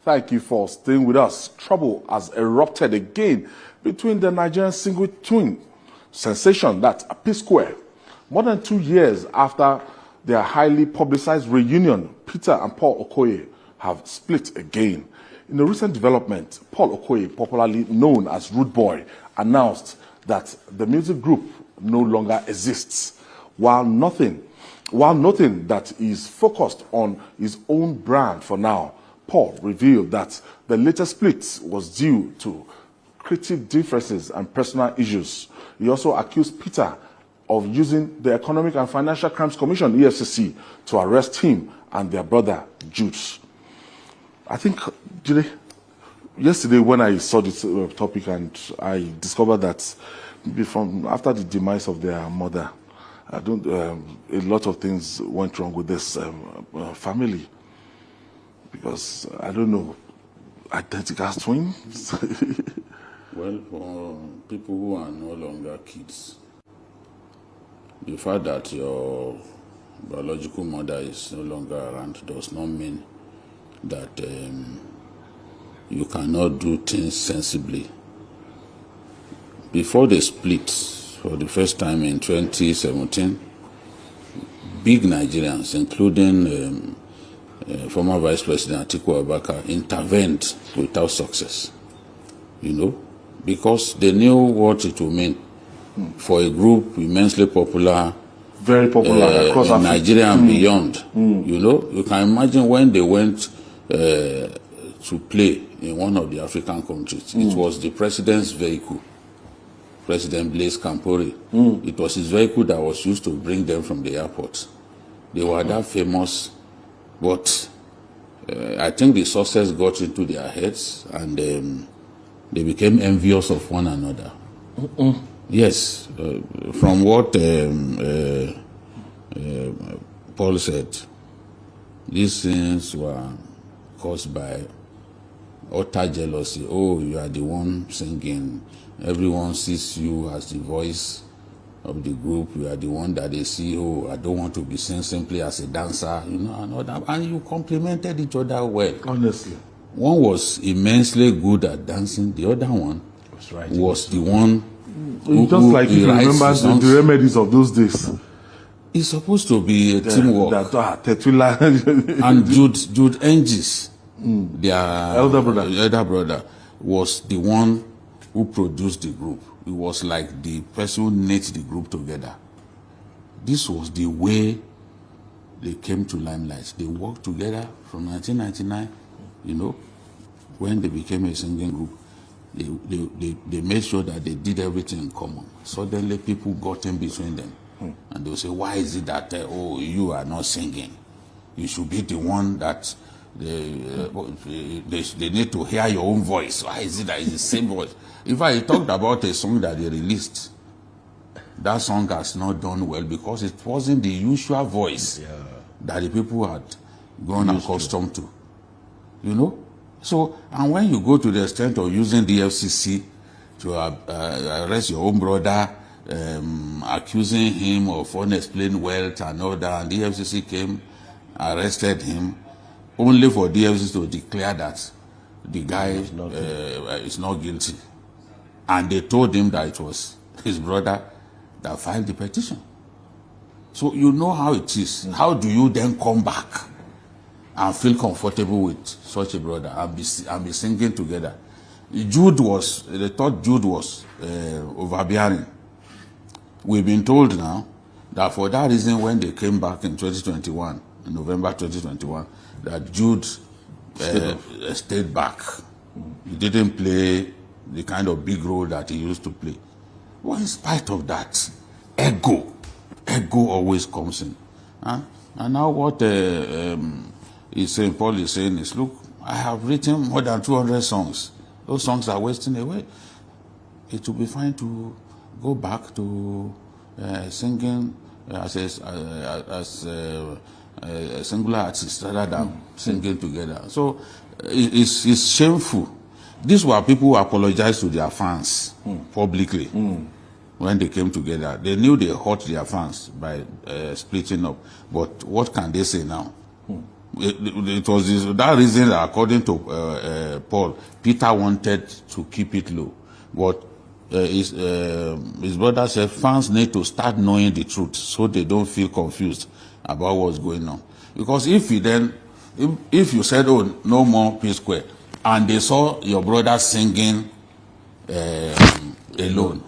Thank you for staying with us. Trouble has erupted again between the Nigerian single twin sensation, that's Psquare. More than 2 years after their highly publicized reunion, Peter and Paul Okoye have split again. In a recent development, Paul Okoye, popularly known as Rudeboy, announced that the music group no longer exists, while noting that he's focused on his own brand for now. Paul revealed that the latest split was due to creative differences and personal issues. He also accused Peter of using the Economic and Financial Crimes Commission, EFCC, to arrest him and their brother, Jude. I think, yesterday when I saw this topic and I discovered that after the demise of their mother, a lot of things went wrong with this family. Because, I don't know, identical twins? Well, for people who are no longer kids, the fact that your biological mother is no longer around does not mean that you cannot do things sensibly. Before the split, for the first time in 2017, big Nigerians, including former Vice President Atiku Abubakar, intervened without success, because they knew what it would mean for a group immensely popular, very popular across Nigeria and beyond. You can imagine when they went to play in one of the African countries. It was the president's vehicle, President Blaise Compaoré. It was his vehicle that was used to bring them from the airport. They were that famous, but I think the success got into their heads and they became envious of one another. Yes, from what Paul said, these things were caused by utter jealousy. Oh, you are the one singing. Everyone sees you as the voice of the group. You are the one that they see. Oh, I don't want to be seen simply as a dancer, and you complimented each other well. Honestly. One was immensely good at dancing. The other one was the one who like you remember the remedies of those days. It's supposed to be a teamwork. And Jude Engis, their elder brother, was the one who produced the group. It was like the person who knit the group together. This was the way they came to limelight. They worked together from 1999, when they became a singing group. They made sure that they did everything in common. Suddenly people got in between them. And they'll say, why is it that, you are not singing? You should be the one that they need to hear your own voice. Why is it that it's the same voice? In fact, he talked about a song that they released. That song has not done well because it wasn't the usual voice that the people had grown accustomed to. So, and when you go to the extent of using the FCC to arrest your own brother, accusing him of unexplained wealth and all that, and the FCC came, arrested him, only for the FCC to declare that the guy is not guilty. And they told him that it was his brother that filed the petition. So you know how it is. How do you then come back and feel comfortable with such a brother and be singing together? They thought Jude was overbearing. We've been told now that for that reason, when they came back in 2021, in November 2021, that Jude stayed back. He didn't play the kind of big role that he used to play. Well, in spite of that, ego always comes in. And now what Paul is saying is, look, I have written more than 200 songs. Those songs are wasting away. It will be fine to go back to singing as a singular artist rather than singing together. So it's shameful. These were people who apologized to their fans publicly when they came together. They knew they hurt their fans by splitting up. But what can they say now? It was that reason that, according to Paul, Peter wanted to keep it low. But his brother said fans need to start knowing the truth so they don't feel confused about what's going on. Because if you said, oh, no more Psquare, and they saw your brother singing alone,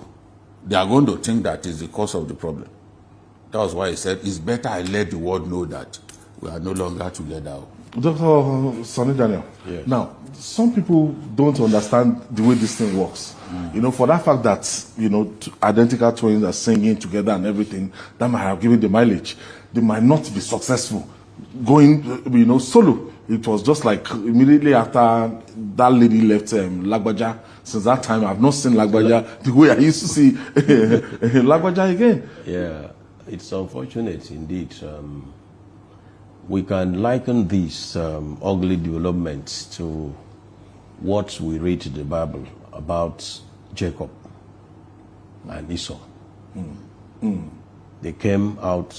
they are going to think that is the cause of the problem. That was why he said, it's better I let the world know that we are no longer together. Dr. Sonny Daniel, yes. Now, some people don't understand the way this thing works. You know, for that fact that, you know, identical twins are singing together and everything, that might have given the mileage. They might not be successful going, you know, solo. It was just like immediately after that lady left Lagbaja. Since that time, I've not seen Lagbaja the way I used to see Lagbaja again. Yeah, it's unfortunate indeed. We can liken these ugly developments to what we read in the Bible about Jacob and Esau. They came out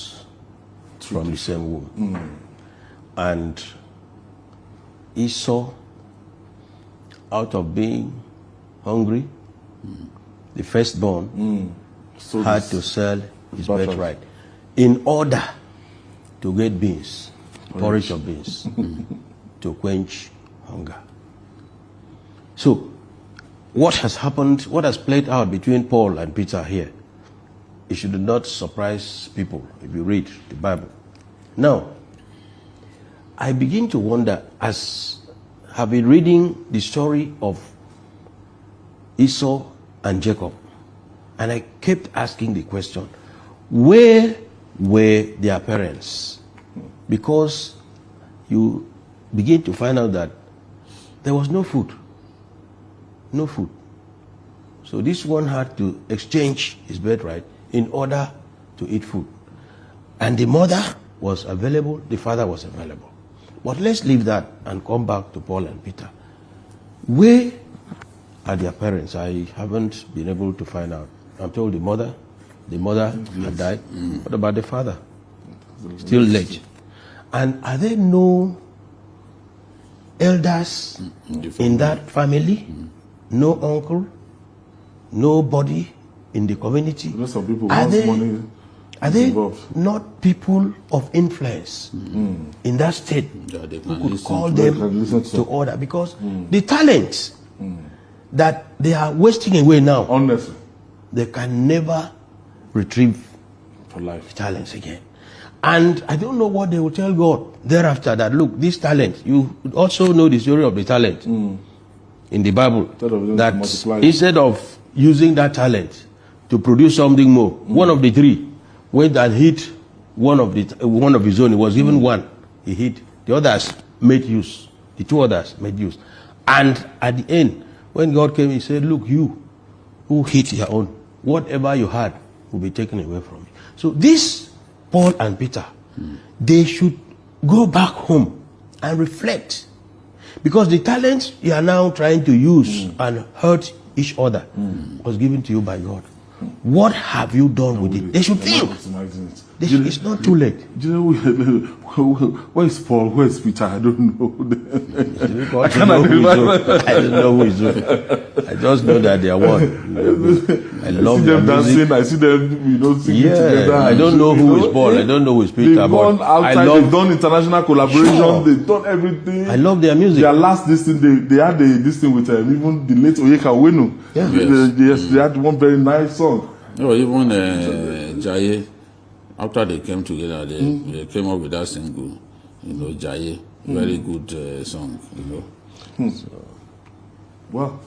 from the same womb. And Esau, out of being hungry, the firstborn had to sell his birthright in order to get beans, porridge of beans, to quench hunger. So, what has happened, what has played out between Paul and Peter here, it should not surprise people if you read the Bible. Now, I begin to wonder, as I've been reading the story of Esau and Jacob, and I kept asking the question, where were their parents? Because you begin to find out that there was no food. No food. So this one had to exchange his birthright in order to eat food. And the mother was available, the father was available. But let's leave that and come back to Paul and Peter. Where are their parents? I haven't been able to find out. I'm told the mother had died. What about the father? Still late. And are there no elders in that family? No uncle? Nobody in the community? Some people Are they involved. not people of influence in that state who could call them to order? Because the talents that they are wasting away now, Honestly, they can never retrieve for life. the talents again. And I don't know what they will tell God thereafter, that look, this talent, you also know the story of the talent in the Bible, that instead of using that talent to produce something more, one of the three went and hit one of his own. It was even one he hit. The others made use. The two others made use. And at the end, when God came, he said, look, you who hit your own, whatever you had will be taken away from you. So this Paul and Peter, they should go back home and reflect. Because the talents you are now trying to use and hurt each other was given to you by God. What have you done with it? They should think. It's not too late. Do you know where is Paul? Where is Peter? I don't know. I don't know who is who. I just know that they are one. I love them dancing. music. I see them, singing together. I don't know who is Paul. I don't know who is Peter. They've gone outside. They've done international collaboration. Sure. They've done everything. I love their music. Their last this thing, they had this thing with even the late Oyeka Wenu. Yeah. They had one very nice song. No, even Jaye, after they came together, they came up with that single, Jaye, very good song, Well,